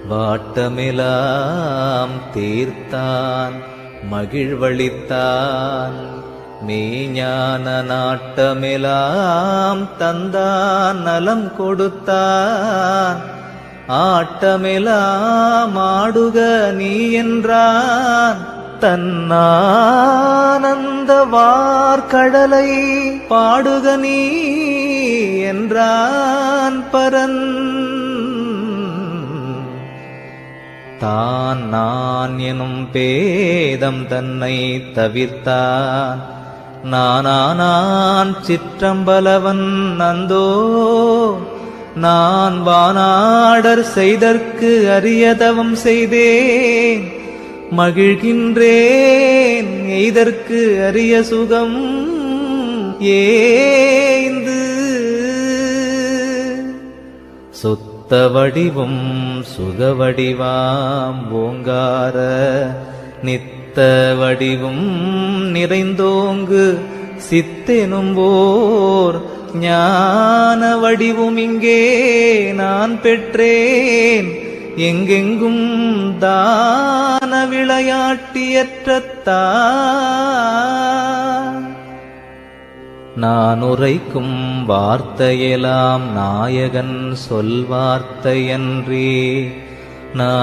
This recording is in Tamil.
வாட்டமெலாம் தீர்த்தான் மகிழ்வளித்தான் மெய்ஞான நாட்டமெலாம் தந்தான் நலம் கொடுத்தான் ஆட்டமெலாம் ஆடுக நீ என்றான் தன்னானந்த வார்கடலை பாடுக நீ என்றான் பரன் தான் நான் எனும் பேதம் தன்னை தவிர்த்தான் நானானான் சிற்றம்பலவன் அந்தோ நான் வானாடர் செய்தற்கு அரியதவம் செய்தேன் மகிழ்கின்றேன் எய்தற்கு அரிய சுகம் ஏந்து சுத்த வடிவும் சுகவடிவாம் ஓங்கார நித்த வடிவும் நிறைந்தோங்கு சித்தெனும்போர் ஞான வடிவும் இங்கே நான் பெற்றேன் எங்கெங்கும் தான விளையாட்டியற்றத்தா நான் உரைக்கும் வார்த்தையெல்லாம் நாயகன் சொல் வார்த்தையன்றி நான்